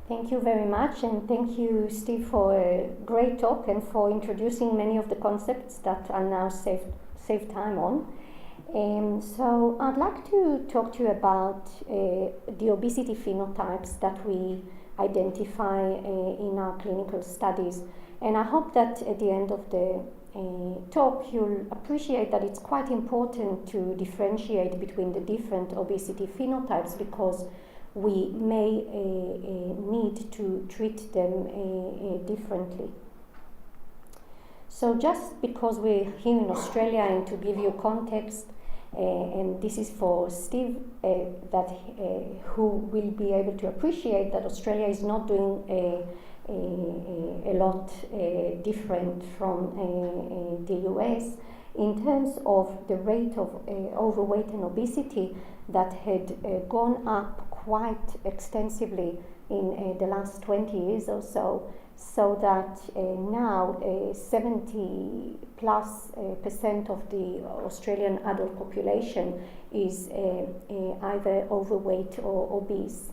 Thank you very much, and thank you, Steve, for a great talk and for introducing many of the concepts that I'll now save time on. So I'd like to talk to you about the obesity phenotypes that we identify in our clinical studies. And I hope that at the end of the talk you'll appreciate that it's quite important to differentiate between the different obesity phenotypes, because we may need to treat them differently. So just because we're here in Australia, and to give you context, and this is for Steve, who will be able to appreciate that Australia is not doing a lot different from the US in terms of the rate of overweight and obesity that had gone up quite extensively in the last 20 years or so, so that now 70+% of the Australian adult population is either overweight or obese.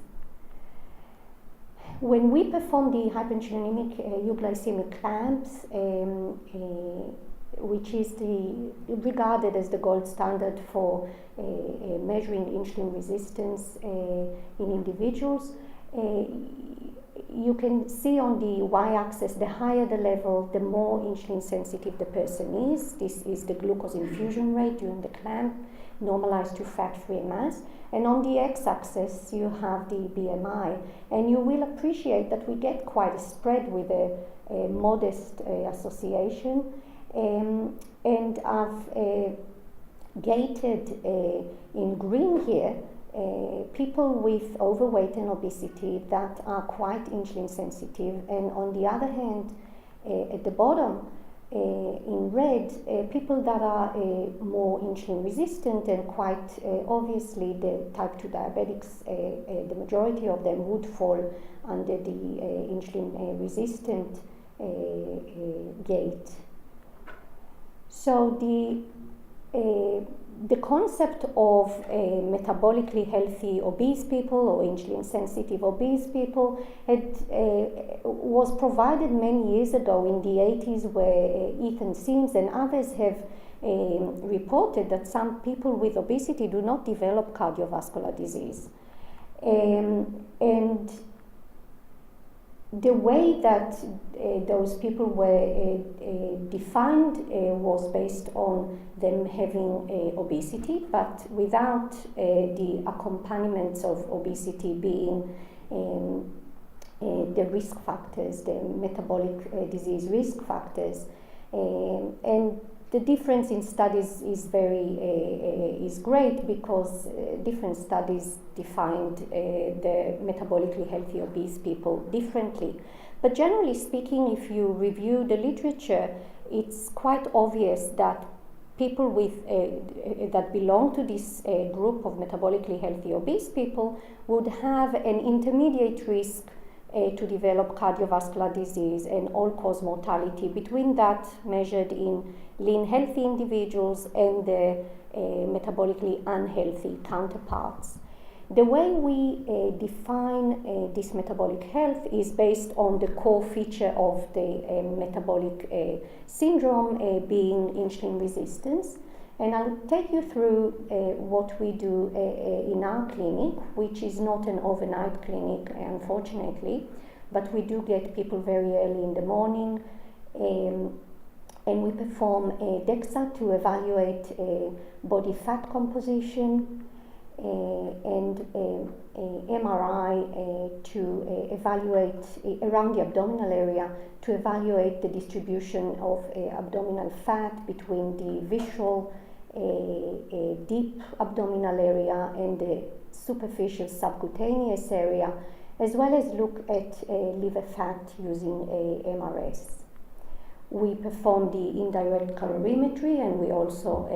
When we perform the hyperinsulinemic euglycemic clamps, which is regarded as the gold standard for measuring insulin resistance in individuals, you can see on the y-axis, the higher the level, the more insulin sensitive the person is. This is the glucose infusion rate during the clamp, normalized to fat-free mass. And on the x-axis, you have the BMI. And you will appreciate that we get quite a spread with a modest association. And I've gated in green here people with overweight and obesity that are quite insulin sensitive, and on the other hand, at the bottom in red, people that are more insulin resistant, and quite obviously the type 2 diabetics, the majority of them would fall under the insulin resistant gate. So the concept of metabolically healthy obese people or insulin sensitive obese people was provided many years ago in the 80s, where Ethan Sims and others have reported that some people with obesity do not develop cardiovascular disease. And the way that those people were defined was based on them having obesity, but without the accompaniments of obesity being the risk factors, the metabolic disease risk factors. And the difference in studies is great, because different studies defined the metabolically healthy obese people differently. But generally speaking, if you review the literature, it's quite obvious that people that belong to this group of metabolically healthy obese people would have an intermediate risk to develop cardiovascular disease and all-cause mortality, between that measured in lean healthy individuals and the metabolically unhealthy counterparts. The way we define this metabolic health is based on the core feature of the metabolic syndrome being insulin resistance. And I'll take you through what we do in our clinic, which is not an overnight clinic, unfortunately, but we do get people very early in the morning, and we perform DEXA to evaluate body fat composition, and MRI to evaluate around the abdominal area, to evaluate the distribution of abdominal fat between the visceral deep abdominal area and the superficial subcutaneous area, as well as look at liver fat using MRS. We perform the indirect calorimetry, and we also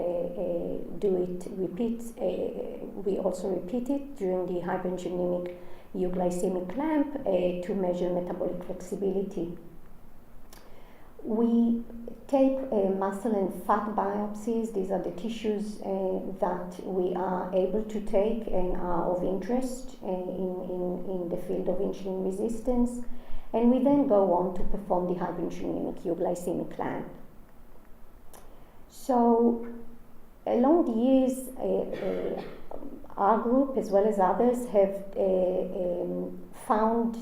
we also repeat it during the hyperinsulinemic euglycemic clamp to measure metabolic flexibility. We take muscle and fat biopsies. These are the tissues that we are able to take and are of interest in the field of insulin resistance. And we then go on to perform the hyperinsulinemic euglycemic clamp. So along the years, our group, as well as others, have found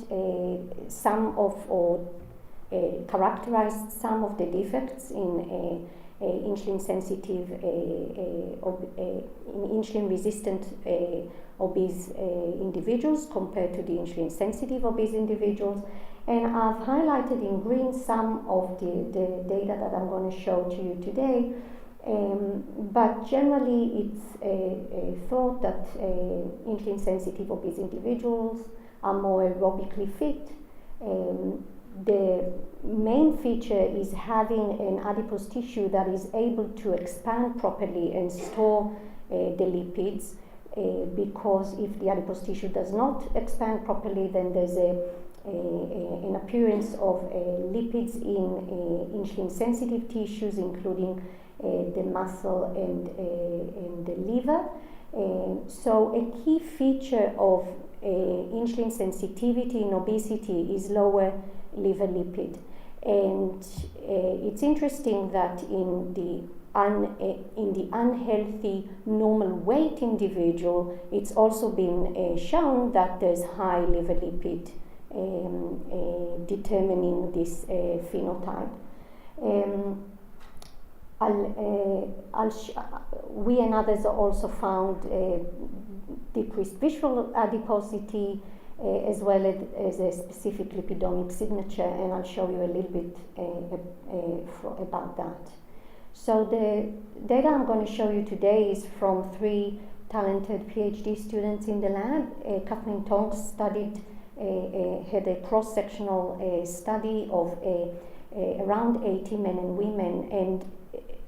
some of, or characterized some of the defects in insulin-sensitive, in insulin-resistant obese individuals compared to the insulin-sensitive obese individuals. And I've highlighted in green some of the data that I'm going to show to you today. But generally, it's thought that insulin-sensitive obese individuals are more aerobically fit. The main feature is having an adipose tissue that is able to expand properly and store the lipids, because if the adipose tissue does not expand properly, then there's an appearance of lipids in insulin-sensitive tissues, including the muscle and the liver. So a key feature of insulin sensitivity in obesity is lower liver lipid. And it's interesting that in the unhealthy normal weight individual, it's also been shown that there's high liver lipid determining this phenotype. We and others also found decreased visceral adiposity, as well as a specific lipidomic signature, and I'll show you a little bit about that. So the data I'm going to show you today is from 3 talented PhD students in the lab. Kathleen Tonks had a cross-sectional study of around 80 men and women, and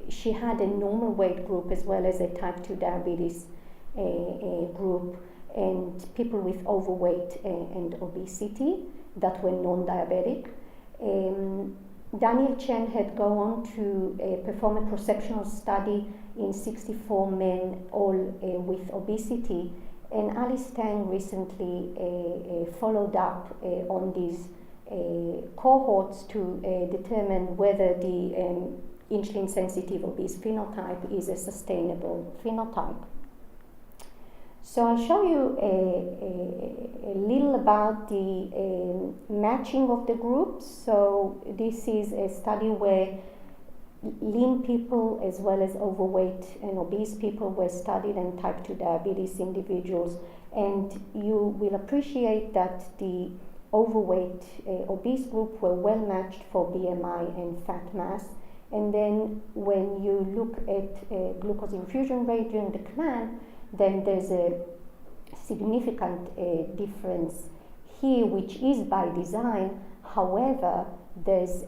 she had a normal weight group as well as a type 2 diabetes group, and people with overweight and obesity that were non-diabetic. Daniel Chen had gone on to perform a cross-sectional study in 64 men, all with obesity, and Alice Tang recently followed up on these cohorts to determine whether the insulin-sensitive obese phenotype is a sustainable phenotype. So I'll show you a little about the matching of the groups. So this is a study where lean people as well as overweight and obese people were studied, and type 2 diabetes individuals. And you will appreciate that the overweight obese group were well matched for BMI and fat mass. And then when you look at glucose infusion rate during the clamp, then there's a significant difference here, which is by design. However, there's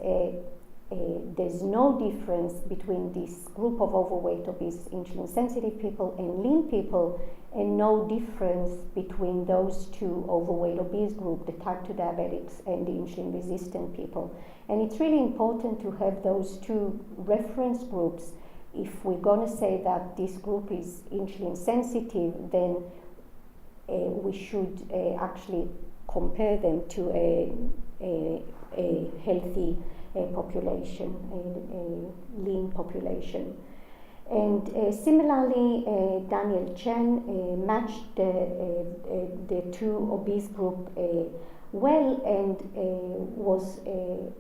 no difference between this group of overweight, obese, insulin-sensitive people and lean people, and no difference between those two overweight, obese group, the type 2 diabetics and the insulin-resistant people. And it's really important to have those two reference groups. If we're going to say that this group is insulin sensitive, then we should actually compare them to a healthy population, a lean population. And similarly, Daniel Chen matched the two obese group well, and was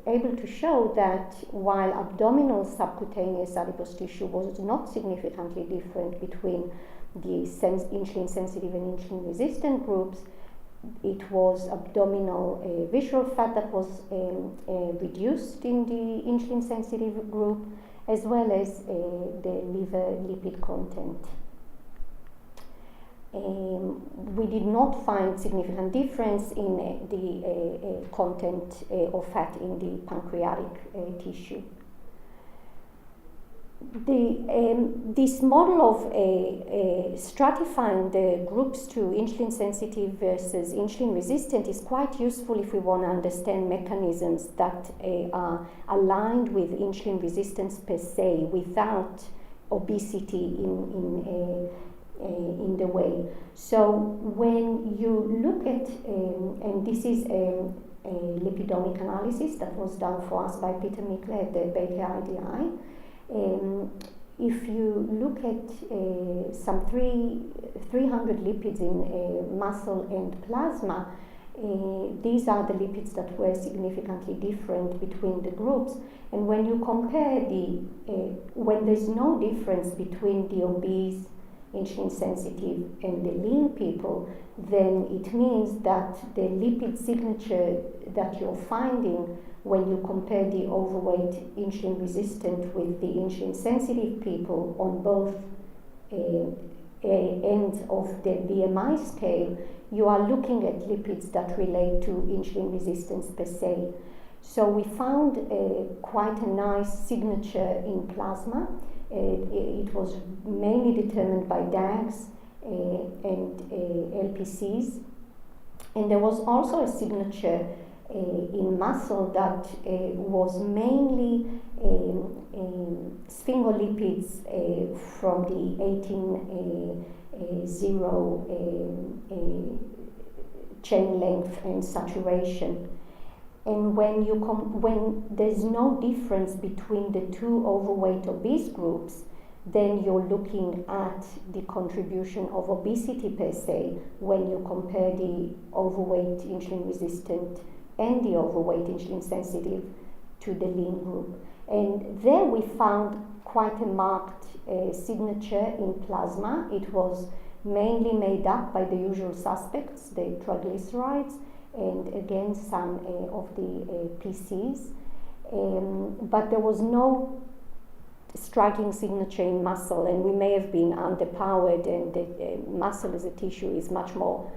able to show that while abdominal subcutaneous adipose tissue was not significantly different between the insulin sensitive and insulin resistant groups, it was abdominal visceral fat that was reduced in the insulin sensitive group, as well as the liver lipid content. We did not find significant difference in the content of fat in the pancreatic tissue. This model of stratifying the groups to insulin sensitive versus insulin resistant is quite useful if we want to understand mechanisms that are aligned with insulin resistance per se without obesity in the way. So when you look at, and this is a lipidomic analysis that was done for us by Peter Mikle at the Baker IDI. If you look at some 300 lipids in muscle and plasma, these are the lipids that were significantly different between the groups. And when you compare when there's no difference between the obese, insulin sensitive and the lean people, then it means that the lipid signature that you're finding when you compare the overweight insulin resistant with the insulin sensitive people on both ends of the BMI scale, you are looking at lipids that relate to insulin resistance per se. So we found quite a nice signature in plasma. It was mainly determined by DAGs and LPCs. And there was also a signature in muscle that was mainly sphingolipids from the 18-0 chain length and saturation. And when there's no difference between the two overweight obese groups, then you're looking at the contribution of obesity per se when you compare the overweight insulin resistant and the overweight insulin sensitive to the lean group. And there we found quite a marked signature in plasma. It was mainly made up by the usual suspects, the triglycerides, and again some of the PCs. But there was no striking signature in muscle, and we may have been underpowered, and the muscle as a tissue is much more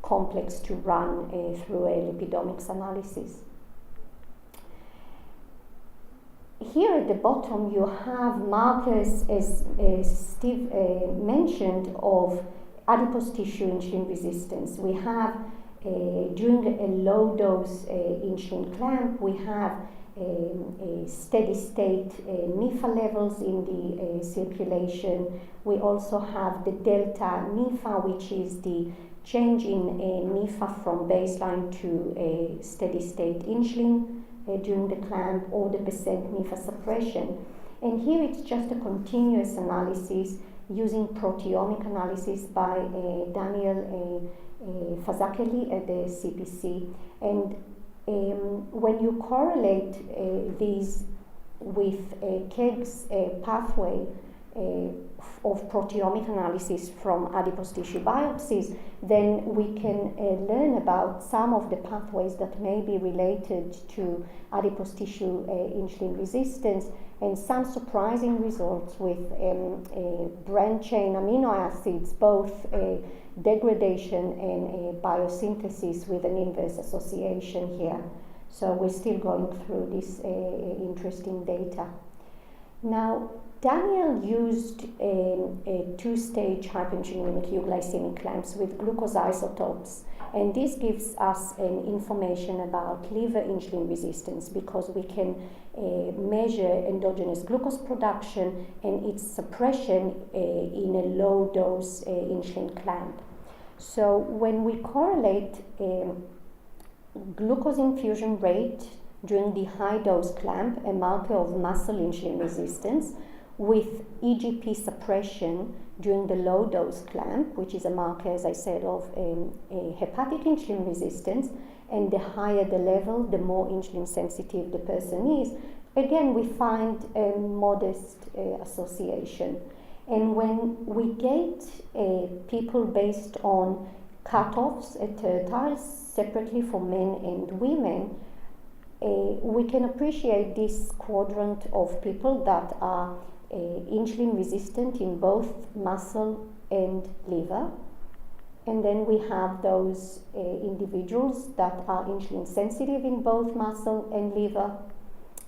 complex to run through a lipidomics analysis. Here at the bottom you have markers, as Steve mentioned, of adipose tissue insulin resistance. We have during a low dose insulin clamp, we have steady state NIFA levels in the circulation. We also have the delta NIFA, which is the change in NIFA from baseline to a steady state insulin during the clamp, or the percent NIFA suppression. And here it's just a continuous analysis using proteomic analysis by Daniel Fazakeli at the CPC. And when you correlate these with KEG's pathway of proteomic analysis from adipose tissue biopsies, then we can learn about some of the pathways that may be related to adipose tissue insulin resistance, and some surprising results with branched-chain amino acids, both degradation and biosynthesis with an inverse association here. So we're still going through this interesting data. Now, Daniel used two-stage hyperinsulinemic euglycemic clamps with glucose isotopes, and this gives us information about liver insulin resistance, because we can measure endogenous glucose production and its suppression in a low-dose insulin clamp. So when we correlate glucose infusion rate during the high-dose clamp, a marker of muscle insulin resistance, with EGP suppression during the low-dose clamp, which is a marker, as I said, of hepatic insulin resistance, and the higher the level, the more insulin sensitive the person is, again, we find a modest association. And when we gate people based on cutoffs at tertiles separately for men and women, we can appreciate this quadrant of people that are insulin resistant in both muscle and liver. And then we have those individuals that are insulin sensitive in both muscle and liver.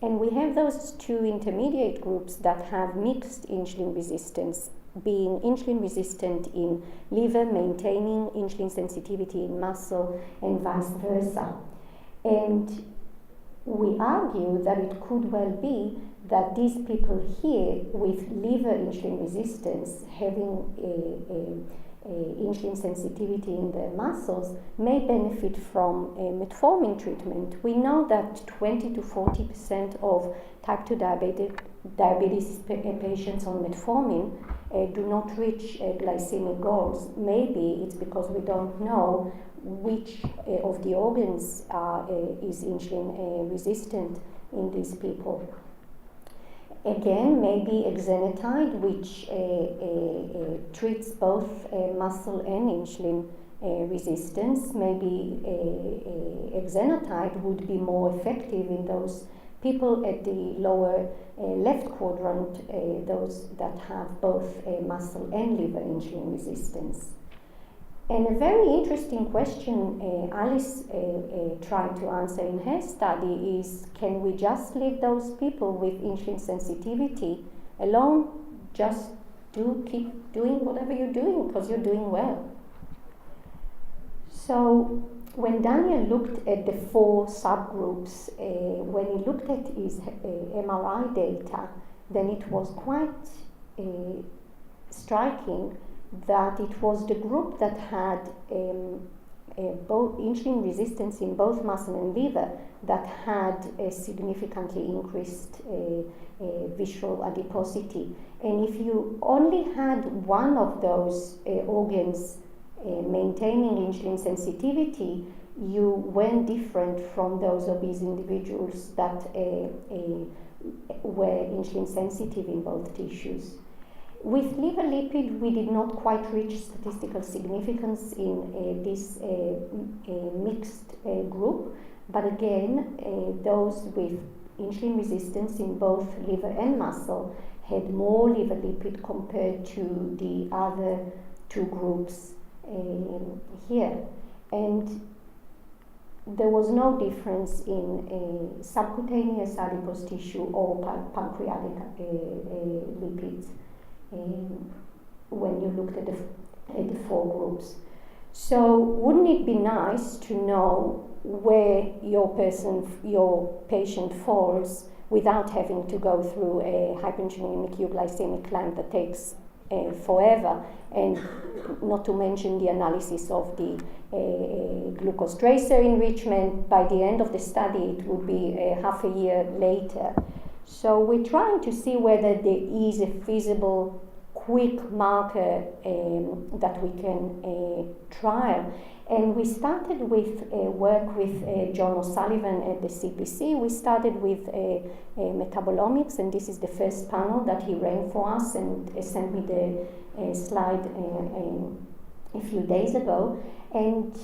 And we have those two intermediate groups that have mixed insulin resistance, being insulin resistant in liver, maintaining insulin sensitivity in muscle, and vice versa. And we argue that it could well be that these people here with liver insulin resistance, having insulin sensitivity in their muscles, may benefit from metformin treatment. We know that 20 to 40% of type 2 diabetes patients on metformin do not reach glycemic goals. Maybe it's because we don't know which of the organs is insulin resistant in these people. Again, maybe exenatide, which treats both muscle and insulin resistance. Maybe exenatide would be more effective in those people at the lower left quadrant, those that have both muscle and liver insulin resistance. And a very interesting question Alice tried to answer in her study is, can we just leave those people with insulin sensitivity alone? Just keep doing whatever you're doing because you're doing well. So when Daniel looked at the 4 subgroups, when he looked at his MRI data, then it was quite striking that it was the group that had both insulin resistance in both muscle and liver that had a significantly increased visceral adiposity. And if you only had one of those organs maintaining insulin sensitivity, you went different from those obese individuals that were insulin sensitive in both tissues. With liver lipid, we did not quite reach statistical significance in this mixed group, but again, those with insulin resistance in both liver and muscle had more liver lipid compared to the other 2 groups here. And there was no difference in subcutaneous adipose tissue or pancreatic lipids when you looked at the 4 groups. So wouldn't it be nice to know where your patient falls without having to go through a hyperinsulinemic euglycemic climb that takes forever, and not to mention the analysis of the glucose tracer enrichment. By the end of the study, it would be half a year later. So we're trying to see whether there is a feasible quick marker that we can trial. And we started with work with John O'Sullivan at the CPC. We started with metabolomics, and this is the first panel that he ran for us and sent me the slide a few days ago. And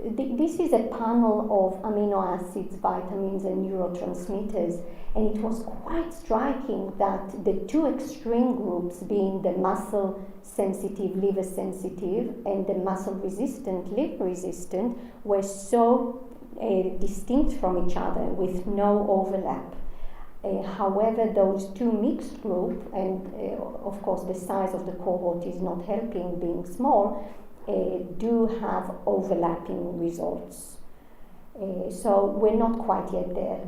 this is a panel of amino acids, vitamins, and neurotransmitters, and it was quite striking that the 2 extreme groups, being the muscle sensitive, liver sensitive, and the muscle resistant, liver resistant, were so distinct from each other with no overlap. However, those 2 mixed groups, and of course the size of the cohort is not helping being small, do have overlapping results. So we're not quite yet there.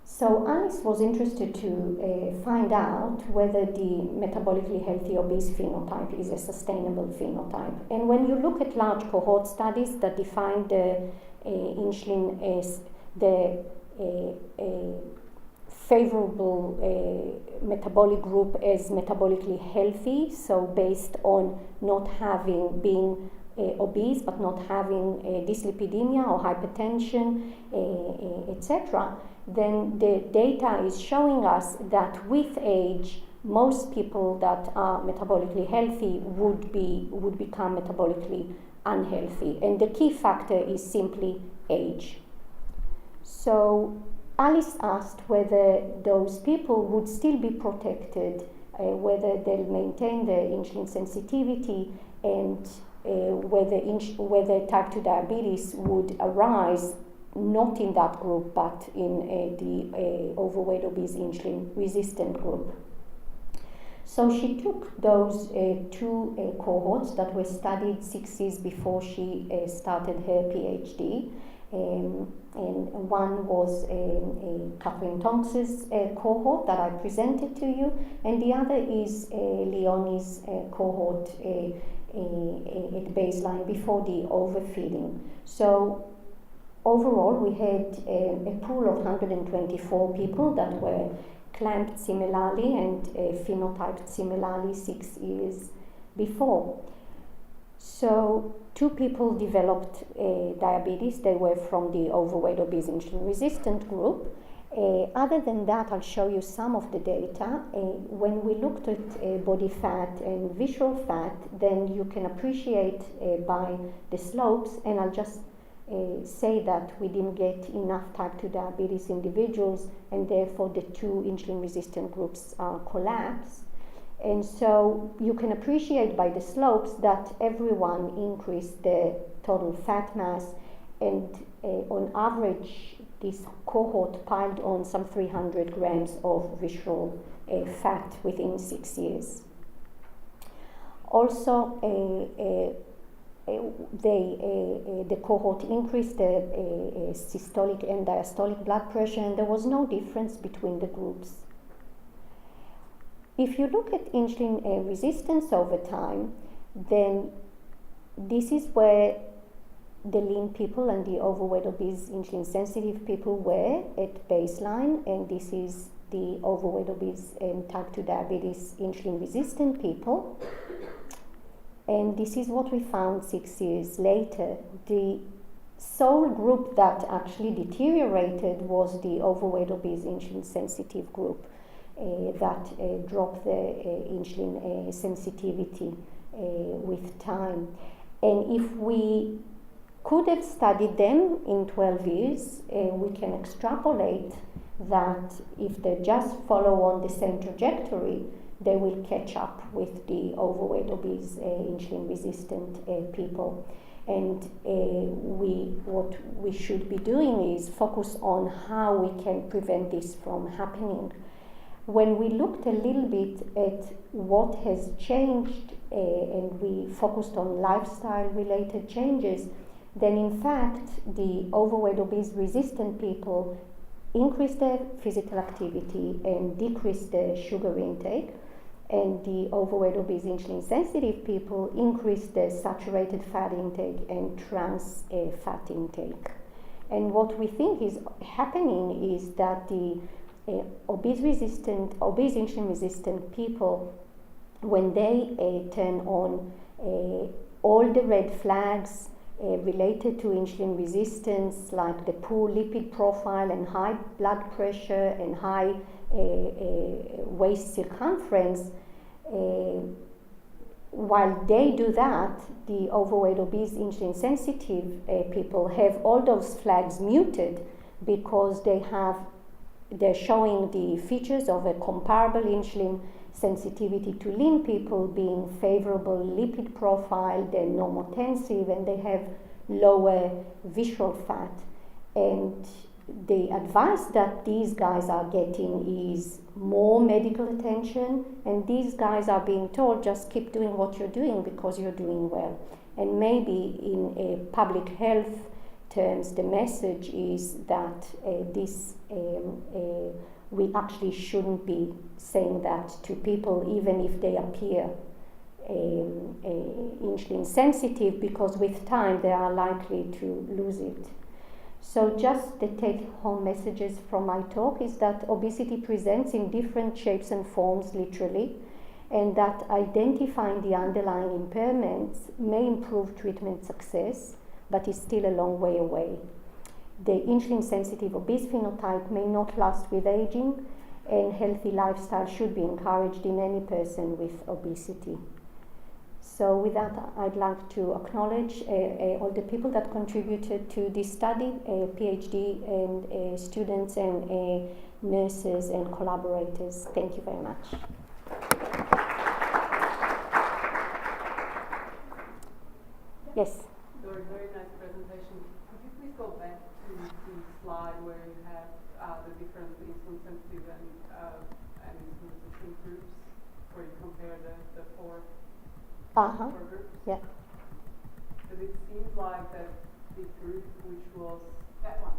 So Alice was interested to find out whether the metabolically healthy obese phenotype is a sustainable phenotype. And when you look at large cohort studies that define the insulin as the favorable metabolic group as metabolically healthy, so based on not being obese but not having dyslipidemia or hypertension, etc., then the data is showing us that with age, most people that are metabolically healthy would become metabolically unhealthy, and the key factor is simply age. So Alice asked whether those people would still be protected, whether they'll maintain their insulin sensitivity, and whether type 2 diabetes would arise not in that group, but in the overweight, obese, insulin-resistant group. So she took those two cohorts that were studied 6 years before she started her PhD. And one was Catherine Tonks's cohort that I presented to you, and the other is Leonie's cohort at baseline before the overfeeding. So overall, we had a pool of 124 people that were clamped similarly and phenotyped similarly 6 years before. So 2 people developed diabetes. They were from the overweight, obese, insulin-resistant group. Other than that, I'll show you some of the data. When we looked at body fat and visceral fat, then you can appreciate by the slopes, and I'll just say that we didn't get enough type 2 diabetes individuals, and therefore the 2 insulin-resistant groups collapsed. And so you can appreciate by the slopes that everyone increased their total fat mass, and on average, this cohort piled on some 300 grams of visceral fat within 6 years. Also, the cohort increased the systolic and diastolic blood pressure, and there was no difference between the groups. If you look at insulin resistance over time, then this is where the lean people and the overweight, obese, insulin sensitive people were at baseline, and this is the overweight, obese, and type 2 diabetes insulin resistant people. And this is what we found 6 years later. The sole group that actually deteriorated was the overweight, obese, insulin sensitive group that dropped the insulin sensitivity with time. And if we could have studied them in 12 years, we can extrapolate that if they just follow on the same trajectory, they will catch up with the overweight, obese, insulin-resistant people. And what we should be doing is focus on how we can prevent this from happening. When we looked a little bit at what has changed and we focused on lifestyle-related changes, then in fact the overweight, obese, resistant people increased their physical activity and decreased their sugar intake, and the overweight, obese, insulin sensitive people increased their saturated fat intake and trans fat intake. And what we think is happening is that the obese insulin resistant people, when they turn on all the red flags related to insulin resistance, like the poor lipid profile and high blood pressure and high waist circumference, while they do that, the overweight, obese, insulin sensitive people have all those flags muted because they're showing the features of a comparable insulin sensitivity to lean people, being favorable lipid profile, they're normotensive, and they have lower visceral fat. And the advice that these guys are getting is more medical attention, and these guys are being told just keep doing what you're doing because you're doing well. And maybe in a public health terms, the message is that we actually shouldn't be saying that to people, even if they appear insulin sensitive, because with time they are likely to lose it. So just the take-home messages from my talk is that obesity presents in different shapes and forms, literally, and that identifying the underlying impairments may improve treatment success, but is still a long way away. The insulin-sensitive obese phenotype may not last with aging, and healthy lifestyle should be encouraged in any person with obesity. So with that, I'd like to acknowledge all the people that contributed to this study, PhD and students and nurses and collaborators. Thank you very much. Yes? Dorit, very nice presentation. Could you please go back to slide where you have the different insulin sensitive and insulin resistant groups, where you compare the four groups. Yeah. Because it seems like that the group which was that one.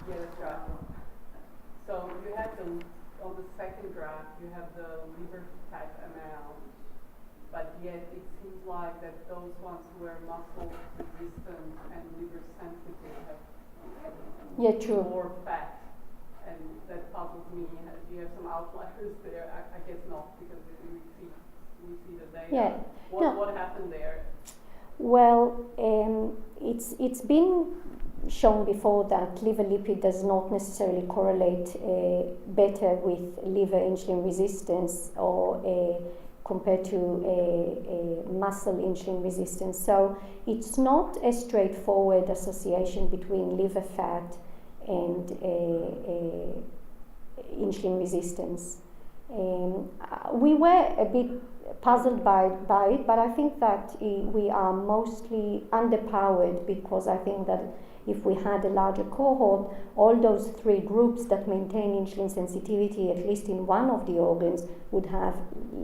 Yeah, that's right. So you have on the second graph you have the liver fat amount, but yet it seems like that those ones who are muscle resistant and liver sensitive have more fat, and that puzzles me. Do you have some outliers there? I guess not, because we see the data. Yeah. What happened there? Well, it's been shown before that liver lipid does not necessarily correlate better with liver insulin resistance or compared to muscle insulin resistance. So it's not a straightforward association between liver fat and insulin resistance. We were a bit puzzled by it, but I think that we are mostly underpowered, because I think that if we had a larger cohort, all those three groups that maintain insulin sensitivity, at least in one of the organs, would have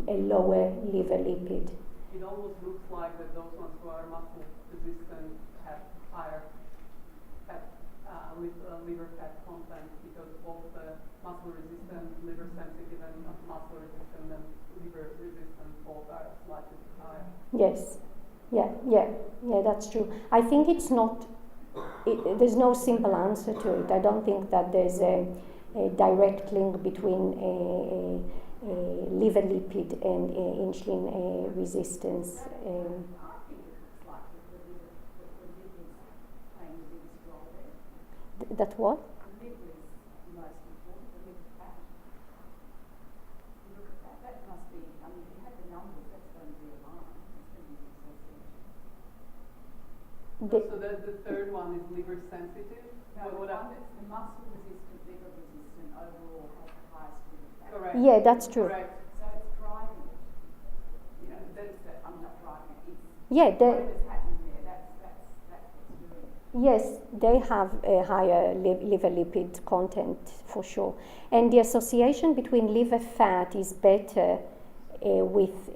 a lower liver lipid. It almost looks like that those ones who are muscle resistant have higher fat, liver fat content, because both the muscle resistant, liver sensitive, and muscle resistant and liver resistant both are slightly higher. Yes, yeah, that's true. I think it's not. There's no simple answer to it. I don't think that there's a direct link between liver lipid and insulin resistance. That what? So the third one is liver sensitive? No, the muscle resistant, liver resistant overall has the highest liver fat. Correct. Yeah, that's true. Correct. So it's driving it. You know, I'm not driving it. Yeah, whatever's happening there, that's what's doing it. Yes, they have a higher liver lipid content for sure. And the association between liver fat is better with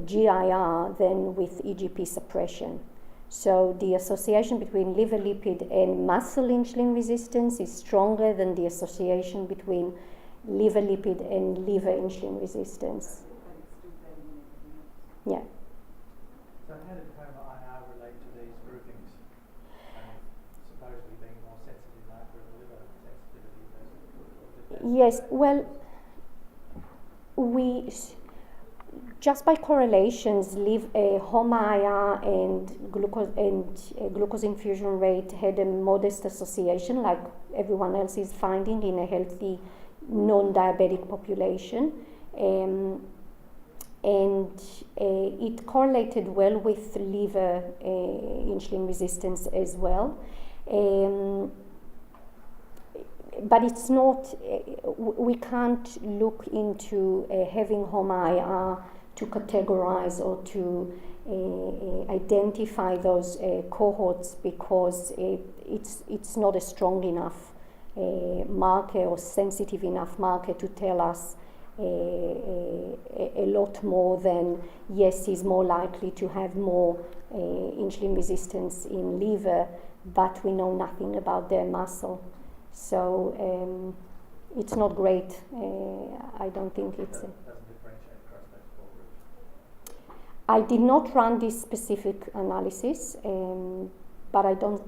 GIR than with EGP suppression. So the association between liver lipid and muscle insulin resistance is stronger than the association between liver lipid and liver insulin resistance. Yeah. So how did HOMA-IR relate to these groupings? Supposedly being a more sensitive marker of liver sensitivity versus Yes, well, just by correlations, HOMA-IR and glucose infusion rate had a modest association, like everyone else is finding in a healthy non-diabetic population, and it correlated well with liver insulin resistance as well. But it's not, we can't look into having HOMA-IR to categorize or to identify those cohorts, because it's not a strong enough marker or sensitive enough marker to tell us a lot more than, yes, he's more likely to have more insulin resistance in liver, but we know nothing about their muscle. So it's not great. I don't think it's... doesn't differentiate across those four groups. I did not run this specific analysis, but I don't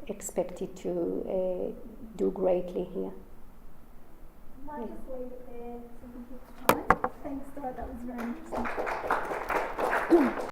expect it to do greatly here. I might just leave it there so we give time. Thanks, Dorit, that was very interesting.